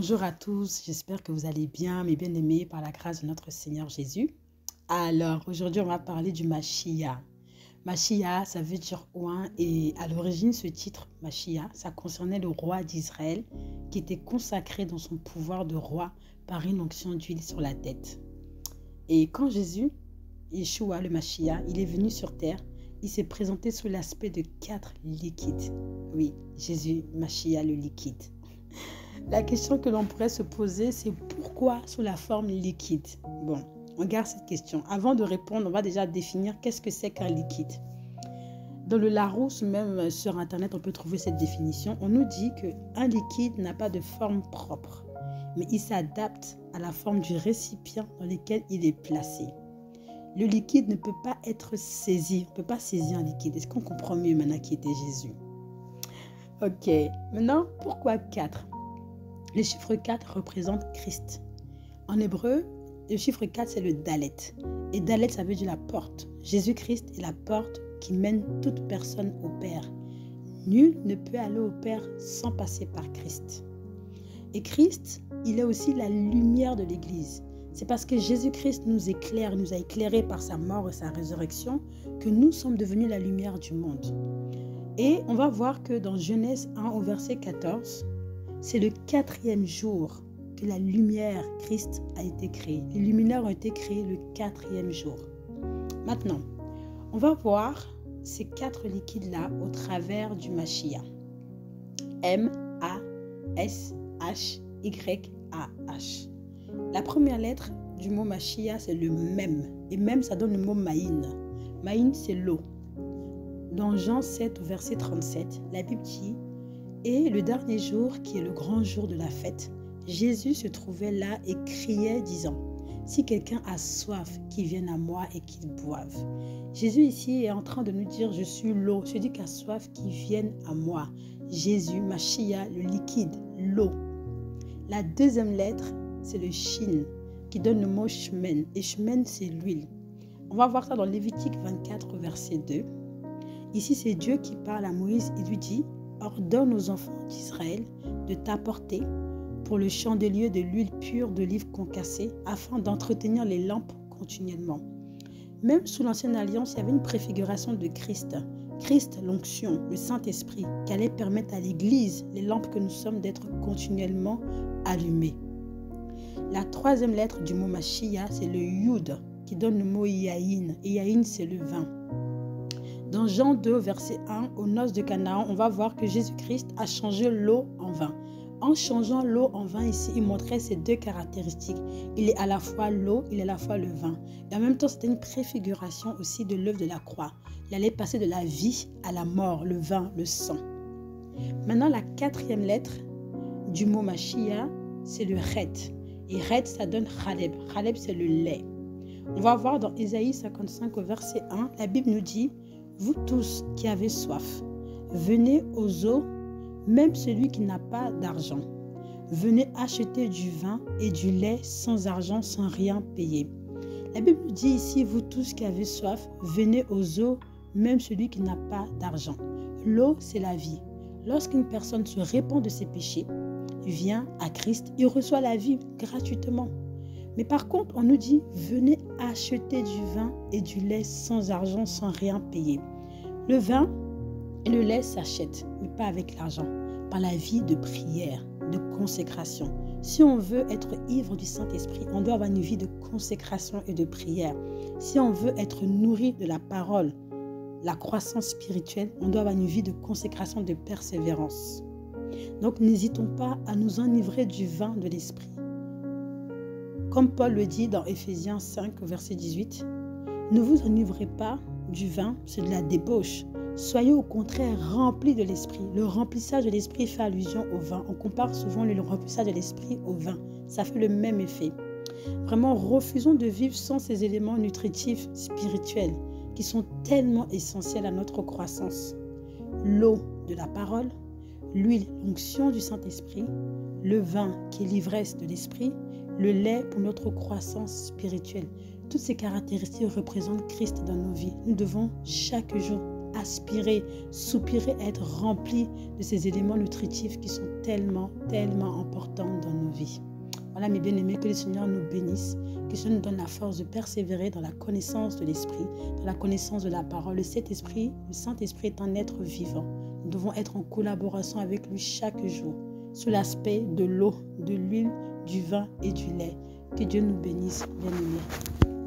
Bonjour à tous, j'espère que vous allez bien, mes bien-aimés, par la grâce de notre Seigneur Jésus. Alors, aujourd'hui, on va parler du Mashiach. Mashiach, ça veut dire oint, et à l'origine, ce titre, Mashiach, ça concernait le roi d'Israël qui était consacré dans son pouvoir de roi par une onction d'huile sur la tête. Et quand Jésus, Yeshua, le Mashiach, il est venu sur terre, il s'est présenté sous l'aspect de 4 liquides. Oui, Jésus, Mashiach, le liquide. La question que l'on pourrait se poser, c'est pourquoi sous la forme liquide? Bon, on garde cette question. Avant de répondre, on va déjà définir qu'est-ce que c'est qu'un liquide. Dans le Larousse, même sur Internet, on peut trouver cette définition. On nous dit qu'un liquide n'a pas de forme propre, mais il s'adapte à la forme du récipient dans lequel il est placé. Le liquide ne peut pas être saisi. On ne peut pas saisir un liquide. Est-ce qu'on comprend mieux maintenant qui était Jésus? Ok, maintenant, pourquoi 4? Le chiffre 4 représente Christ. En hébreu, le chiffre 4, c'est le Dalet. Et Dalet, ça veut dire la porte. Jésus-Christ est la porte qui mène toute personne au Père. Nul ne peut aller au Père sans passer par Christ. Et Christ, il est aussi la lumière de l'Église. C'est parce que Jésus-Christ nous éclaire, nous a éclairés par sa mort et sa résurrection, que nous sommes devenus la lumière du monde. Et on va voir que dans Genèse 1 au verset 14, c'est le 4e jour que la lumière Christ a été créée. Les luminaires ont été créés le 4e jour. Maintenant, on va voir ces 4 liquides-là au travers du Mashiach. M-A-S-H-Y-A-H. La première lettre du mot Mashiach, c'est le Mem. Et Mem, ça donne le mot Maïn. Maïn, c'est l'eau. Dans Jean 7 au verset 37, la Bible dit: et le dernier jour, qui est le grand jour de la fête, Jésus se trouvait là et criait, disant: si quelqu'un a soif, qu'il vienne à moi et qu'il boive. Jésus ici est en train de nous dire: je suis l'eau. Celui qui a soif, qu'il vienne à moi. Jésus, Mashiach, le liquide, l'eau. La deuxième lettre, c'est le Shin, qui donne le mot Shemen. Et Shemen, c'est l'huile. On va voir ça dans Lévitique 24, verset 2. Ici, c'est Dieu qui parle à Moïse. Il lui dit: ordonne aux enfants d'Israël de t'apporter pour le chandelier de l'huile pure d'olive concassée afin d'entretenir les lampes continuellement. Même sous l'ancienne alliance, il y avait une préfiguration de Christ. Christ, l'onction, le Saint-Esprit, qui allait permettre à l'Église, les lampes que nous sommes, d'être continuellement allumées. La troisième lettre du mot Mashiach, c'est le Yud, qui donne le mot Yahin. Et Yahin, c'est le vin. Dans Jean 2, verset 1, aux noces de Canaan, on va voir que Jésus-Christ a changé l'eau en vin. En changeant l'eau en vin ici, il montrait ces 2 caractéristiques. Il est à la fois l'eau, il est à la fois le vin. Et en même temps, c'était une préfiguration aussi de l'œuvre de la croix. Il allait passer de la vie à la mort, le vin, le sang. Maintenant, la 4e lettre du mot Mashiach, c'est le Ret. Et Ret, ça donne Chaleb. Chaleb, c'est le lait. On va voir dans Ésaïe 55 au verset 1, la Bible nous dit: vous tous qui avez soif, venez aux eaux, même celui qui n'a pas d'argent. Venez acheter du vin et du lait sans argent, sans rien payer. La Bible dit ici: vous tous qui avez soif, venez aux eaux, même celui qui n'a pas d'argent. L'eau, c'est la vie. Lorsqu'une personne se répand de ses péchés, vient à Christ, il reçoit la vie gratuitement. Mais par contre, on nous dit: venez acheter du vin et du lait sans argent, sans rien payer. Le vin et le lait s'achètent, mais pas avec l'argent, par la vie de prière, de consécration. Si on veut être ivre du Saint-Esprit, on doit avoir une vie de consécration et de prière. Si on veut être nourri de la parole, la croissance spirituelle, on doit avoir une vie de consécration, de persévérance. Donc, n'hésitons pas à nous enivrer du vin de l'Esprit. Comme Paul le dit dans Éphésiens 5, verset 18, « Ne vous enivrez pas du vin, c'est de la débauche. Soyez au contraire remplis de l'Esprit. » Le remplissage de l'Esprit fait allusion au vin. On compare souvent le remplissage de l'Esprit au vin. Ça fait le même effet. Vraiment, refusons de vivre sans ces éléments nutritifs spirituels qui sont tellement essentiels à notre croissance. L'eau de la parole, l'huile, l'onction du Saint-Esprit, le vin qui est l'ivresse de l'Esprit, le lait pour notre croissance spirituelle. Toutes ces caractéristiques représentent Christ dans nos vies. Nous devons chaque jour aspirer, soupirer à être remplis de ces éléments nutritifs qui sont tellement, tellement importants dans nos vies. vie. Voilà mes bien-aimés, que le Seigneur nous bénisse, que le Seigneur nous donne la force de persévérer dans la connaissance de l'Esprit, dans la connaissance de la parole. Le Saint-Esprit est un être vivant. Nous devons être en collaboration avec lui chaque jour, sous l'aspect de l'eau, de l'huile, du vin et du lait. Que Dieu nous bénisse, bien-aimés.